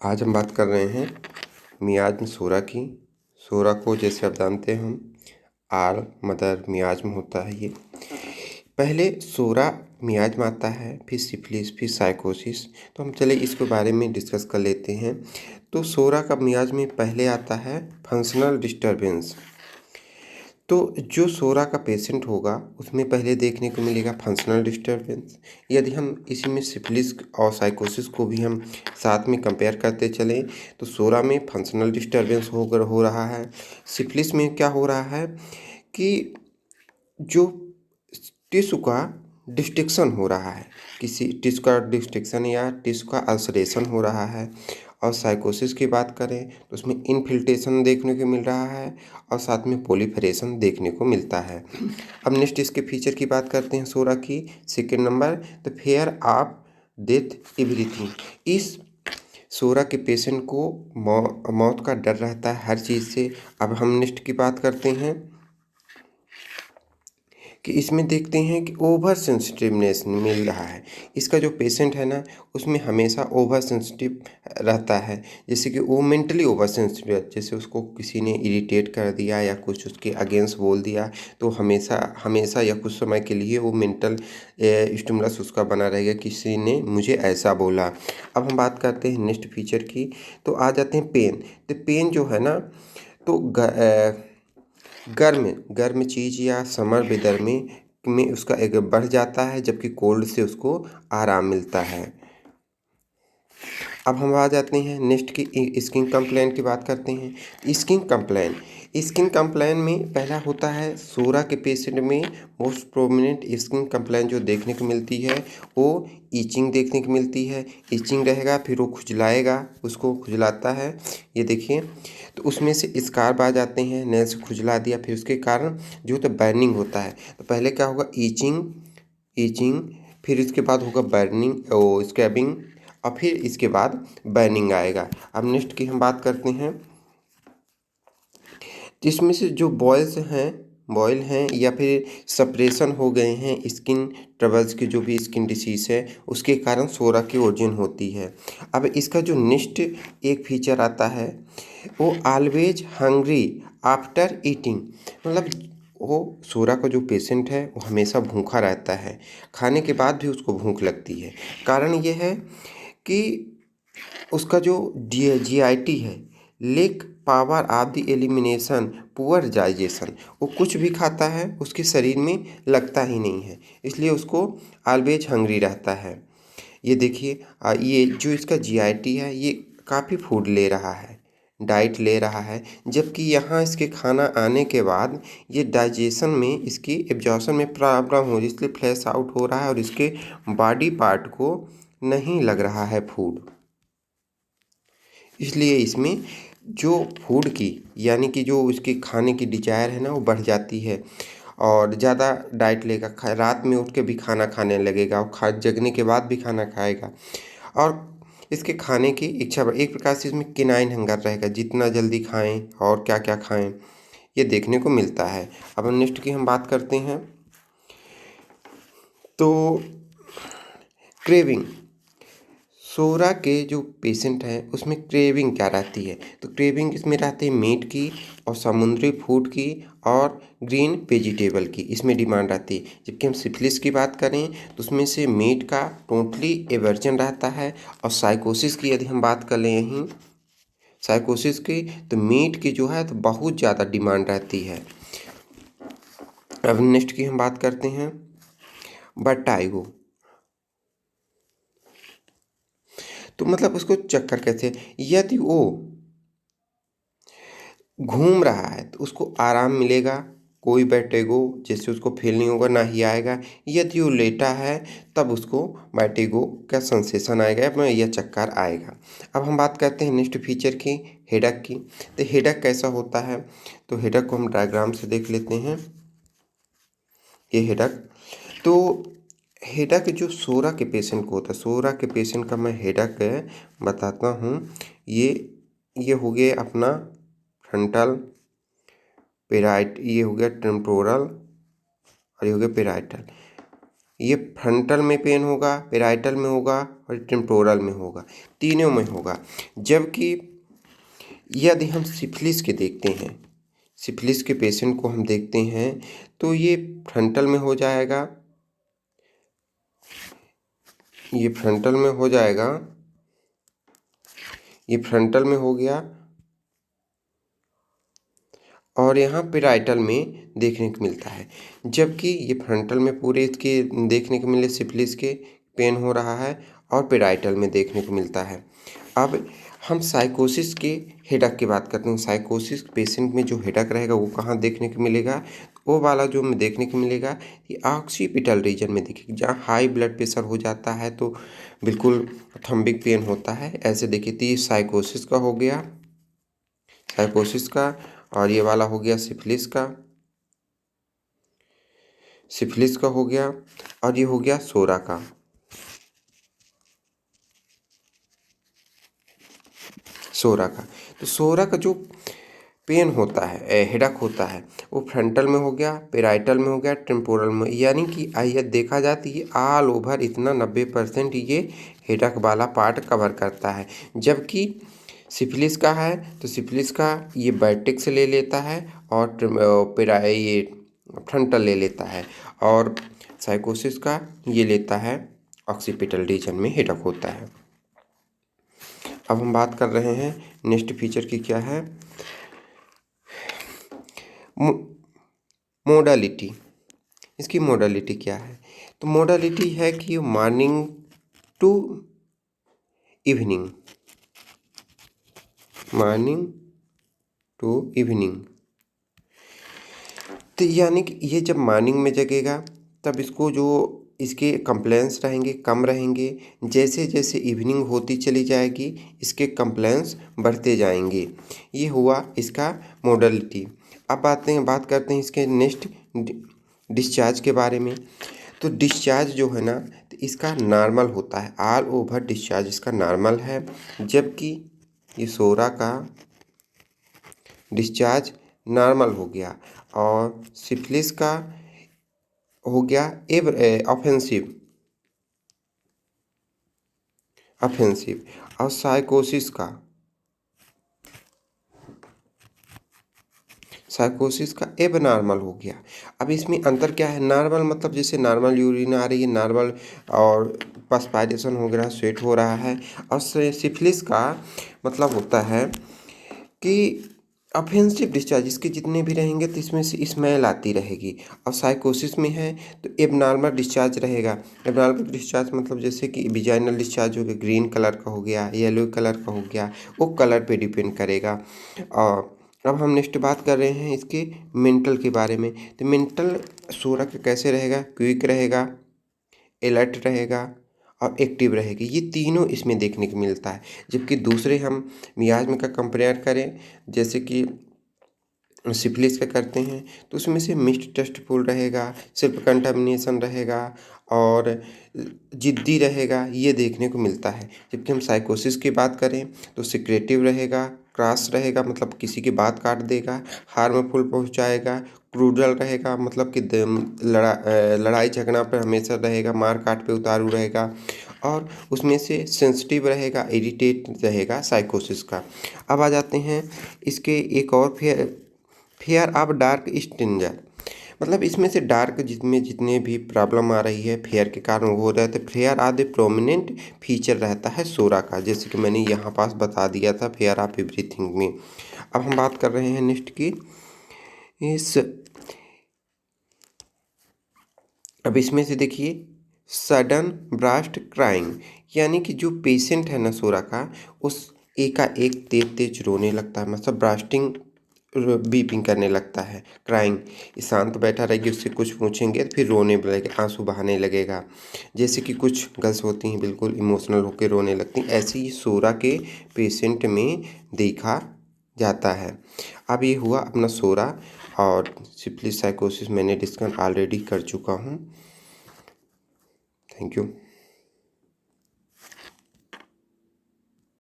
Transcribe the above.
आज हम बात कर रहे हैं मियाज शोरा की। शोरा को जैसे आप जानते हैं हम आल मदर मियाज में होता है। ये पहले शोरा मियाज में आता है, फिर सिफिलिस, फिर साइकोसिस। तो हम चले इसके बारे में डिस्कस कर लेते हैं। तो शोरा का मियाज में पहले आता है फंक्शनल डिस्टर्बेंस। तो जो शोरा का पेशेंट होगा उसमें पहले देखने को मिलेगा फंक्शनल डिस्टर्बेंस। यदि हम इसी में सिफिलिस और साइकोसिस को भी हम साथ में कंपेयर करते चलें तो शोरा में फंक्शनल डिस्टर्बेंस हो रहा है। सिफिलिस में क्या हो रहा है कि जो टिश्यू का डिस्ट्रक्शन हो रहा है, किसी टिश्यू का डिस्ट्रक्शन या टिश्यू का अल्सरेशन हो रहा है। और साइकोसिस की बात करें तो उसमें इनफिल्ट्रेशन देखने को मिल रहा है और साथ में प्रोलिफरेशन देखने को मिलता है। अब नेक्स्ट इसके फीचर की बात करते हैं शोरा की। Second number the fair of death everything. इस शोरा के पेशेंट को मौत का डर रहता है हर चीज़ से। अब हम नेक्स्ट की बात करते हैं कि इसमें देखते हैं कि ओवर सेंसिटिवनेस मिल रहा है। इसका जो पेशेंट है ना उसमें हमेशा ओवर सेंसिटिव रहता है, जैसे कि वो मेंटली ओवर सेंसिटिव है। जैसे उसको किसी ने इरिटेट कर दिया या कुछ उसके अगेंस्ट बोल दिया तो हमेशा हमेशा या कुछ समय के लिए वो मेंटल स्टिमुलस उसका बना रहेगा, किसी ने मुझे ऐसा बोला। अब हम बात करते हैं नेक्स्ट फीचर की। तो आ जाते हैं पेन। तो पेन जो है ना तो गर्म चीज़ या समर वेदर में उसका एक बढ़ जाता है, जबकि कोल्ड से उसको आराम मिलता है। अब हम आ जाते हैं नेक्स्ट की स्किन कंप्लेंट की बात करते हैं। स्किन कंप्लेंट में पहला होता है शोरा के पेशेंट में मोस्ट प्रोमिनेंट स्किन कंप्लेंट जो देखने को मिलती है वो ईचिंग देखने को मिलती है। ईचिंग रहेगा, फिर वो खुजलाएगा, उसको खुजलाता है। ये देखिए, तो उसमें से स्कार आ जाते हैं, नेल से खुजला दिया, फिर उसके कारण जो तो बर्निंग होता है। तो पहले क्या होगा, ईचिंग, फिर इसके बाद होगा बर्निंग ओ स्क्रैबिंग, और फिर इसके बाद बर्निंग आएगा। अब नेक्स्ट की हम बात करते हैं, जिसमें से जो बॉयल हैं या फिर सप्रेशन हो गए हैं स्किन ट्रबल्स की, जो भी स्किन डिसीज है उसके कारण शोरा की ओरिजिन होती है। अब इसका जो नेक्स्ट एक फीचर आता है वो ऑलवेज हंग्री आफ्टर ईटिंग। मतलब वो शोरा का जो पेशेंट है वो हमेशा भूखा रहता है, खाने के बाद भी उसको भूख लगती है। कारण ये है कि उसका जो GIT है, lake power of the elimination, poor digestion. वो कुछ भी खाता है उसके शरीर में लगता ही नहीं है, इसलिए उसको ऑलवेज हंग्री रहता है। ये देखिए, ये जो इसका GIT है ये काफ़ी फूड ले रहा है, डाइट ले रहा है, जबकि यहाँ इसके खाना आने के बाद ये डाइजेशन में, इसकी एब्जॉर्प्शन में प्रॉब्लम हो रही है, इसलिए फ्लैश आउट हो रहा है और इसके बॉडी पार्ट को नहीं लग रहा है फूड। इसलिए इसमें जो फूड की यानी कि जो उसके खाने की डिजायर है ना वो बढ़ जाती है और ज़्यादा डाइट लेगा, रात में उठ के भी खाना खाने लगेगा और जगने के बाद भी खाना खाएगा और इसके खाने की इच्छा एक प्रकार से इसमें किनाइन हंगर रहेगा, जितना जल्दी खाएं और क्या क्या खाएं ये देखने को मिलता है। अब नेक्स्ट की हम बात करते हैं तो क्रेविंग। शोरा के जो पेशेंट हैं उसमें क्रेविंग क्या रहती है, तो क्रेविंग इसमें रहती है मीट की और समुद्री फूड की और ग्रीन वेजिटेबल की, इसमें डिमांड रहती है। जबकि हम सिफिलिस की बात करें तो उसमें से मीट का टोटली एवर्जन रहता है। और साइकोसिस की यदि हम बात कर लें यहीं साइकोसिस की, तो मीट की जो है तो बहुत ज़्यादा डिमांड रहती है। अब नेक्स्ट की हम बात करते हैं बटाइगो। तो मतलब उसको चक्कर कैसे, यदि वो घूम रहा है तो उसको आराम मिलेगा, कोई बैठेगो जैसे उसको फील नहीं होगा, ना ही आएगा। यदि वो लेटा है तब उसको बैठेगो का सेंसेशन आएगा या चक्कर आएगा। अब हम बात करते हैं नेक्स्ट फीचर की, हेडक की। तो हेडक कैसा होता है, तो हेडक को हम डायग्राम से देख लेते हैं। ये हेडक, तो हेडक जो शोरा के पेशेंट को होता है, शोरा के पेशेंट का मैं हेडक बताता हूँ। ये हो गया अपना फ्रंटल पेराइट, ये हो गया टेम्पोरल और ये हो गया पेराइटल। ये फ्रंटल में पेन होगा, पेराइटल में होगा और टेम्पोरल में होगा, तीनों में होगा। जबकि यदि हम सिफिलिस के देखते हैं, सिफिलिस के पेशेंट को हम देखते हैं तो ये फ्रंटल में हो जाएगा, ये फ्रंटल में हो जाएगा, ये फ्रंटल में हो गया और यहाँ पेराइटल में देखने को मिलता है। जबकि ये फ्रंटल में पूरे इसके देखने को मिले सिफिलिस के पेन हो रहा है और पेराइटल में देखने को मिलता है। अब हम साइकोसिस के हेडक की बात करते हैं। साइकोसिस पेशेंट में जो हेडक रहेगा वो कहाँ देखने को मिलेगा? वो वाला जो हमें देखने को मिलेगा ये ऑक्सीपिटल रीजन में दिखेगा, जहाँ हाई ब्लड प्रेशर हो जाता है तो बिल्कुल थम्बिक पेन होता है। ऐसे देखिए, तो ये साइकोसिस का हो गया, साइकोसिस का, और ये वाला हो गया सिफिलिस का, सिफिलिस का हो गया, और ये हो गया सोरा का। सोरा का, तो सोरा का जो पेन होता है, हेडक होता है, वो फ्रंटल में हो गया, पेराइटल में हो गया, टेम्पोरल में, यानी कि आइए देखा जाती है ऑल ओवर इतना 90% ये हेडक वाला पार्ट कवर करता है। जबकि सिफिलिस का है तो सिफिलिस का ये वर्टेक्स ले लेता है और ये फ्रंटल ले लेता है, और साइकोसिस का ये लेता है ऑक्सीपिटल रीजन में हेडक होता है। अब हम बात कर रहे हैं नेक्स्ट फीचर की, क्या है? मोडालिटी। इसकी मोडालिटी क्या है? तो मोडालिटी है कि morning to evening, morning to evening. तो यानी कि ये जब मॉर्निंग में जगेगा तब इसको जो इसके कंप्लेंट्स रहेंगे कम रहेंगे, जैसे जैसे इवनिंग होती चली जाएगी इसके कंप्लेंट्स बढ़ते जाएंगे। ये हुआ इसका मोडालिटी। अब बात करते हैं इसके नेक्स्ट डिस्चार्ज के बारे में। तो डिस्चार्ज जो है ना, तो इसका नॉर्मल होता है, ऑल ओवर डिस्चार्ज इसका नॉर्मल है। जबकि ये सोरा का डिस्चार्ज नॉर्मल हो गया और सिफिलिस का हो गया ऑफेंसिव, ऑफेंसिव, और साइकोसिस का, साइकोसिस का एब नॉर्मल हो गया। अब इसमें अंतर क्या है? नॉर्मल मतलब जैसे नॉर्मल यूरिन आ रही है, नॉर्मल और पर्सपायरेशन हो रहा है, स्वेट हो रहा है। और सिफिलिस का मतलब होता है कि ऑफेंसिव डिस्चार्ज, इसके जितने भी रहेंगे तो इसमें से स्मेल आती रहेगी। और साइकोसिस में है तो एबनॉर्मल डिस्चार्ज रहेगा। एबनॉर्मल डिस्चार्ज मतलब जैसे कि विजाइनल डिस्चार्ज हो गया, ग्रीन कलर का हो गया, येलो कलर का हो गया, वो कलर पे डिपेंड करेगा। और अब हम नेक्स्ट बात कर रहे हैं इसके मेंटल के बारे में। तो मेंटल सोरा का कैसे रहेगा? क्विक रहेगा, अलर्ट रहेगा और एक्टिव रहेगी। ये तीनों इसमें देखने को मिलता है। जबकि दूसरे हम मियाज़ का कंपेयर करें, जैसे कि सिफिलिस का करते हैं, तो उसमें से मिक्स्ड टेस्टफुल रहेगा, सेल्फ कंटामिनेशन रहेगा और जिद्दी रहेगा, ये देखने को मिलता है। जबकि हम साइकोसिस की बात करें तो सिक्रेटिव रहेगा, क्रॉस रहेगा मतलब किसी की बात काट देगा, हार्मफुल पहुंचाएगा, क्रूडल रहेगा मतलब कि लड़ाई झगड़ा पर हमेशा रहेगा, मार काट पे उतारू रहेगा, और उसमें से सेंसिटिव रहेगा, इरिटेट रहेगा साइकोसिस का। अब आ जाते हैं इसके एक और फेयर ऑफ डार्क स्टिंजर, मतलब इसमें से डार्क जितने जितने भी प्रॉब्लम आ रही है फेयर के कारण वो हो रहा है, तो fair of the prominent feature रहता है सोरा का, जैसे कि मैंने यहाँ पास बता दिया था फेयर ऑफ एवरीथिंग में। अब हम बात कर रहे हैं नेक्स्ट की इस, अब इसमें से देखिए सडन ब्रास्ट क्राइंग, यानी कि जो पेशेंट है ना सोरा का, उस एकाएक तेज तेज रोने लगता है, मतलब ब्रास्टिंग बीपिंग करने लगता है, क्राइंग। शांत बैठा रहेगी, उससे कुछ पूछेंगे तो फिर रोने लगेगा, आंसू बहाने लगेगा। जैसे कि कुछ गर्ल्स होती हैं बिल्कुल इमोशनल होकर रोने लगती हैं, ऐसे ही सोरा के पेशेंट में देखा जाता है। अब ये हुआ अपना सोरा, और सिफिलिस साइकोसिस मैंने डिस्कस ऑलरेडी कर चुका हूँ। Thank you.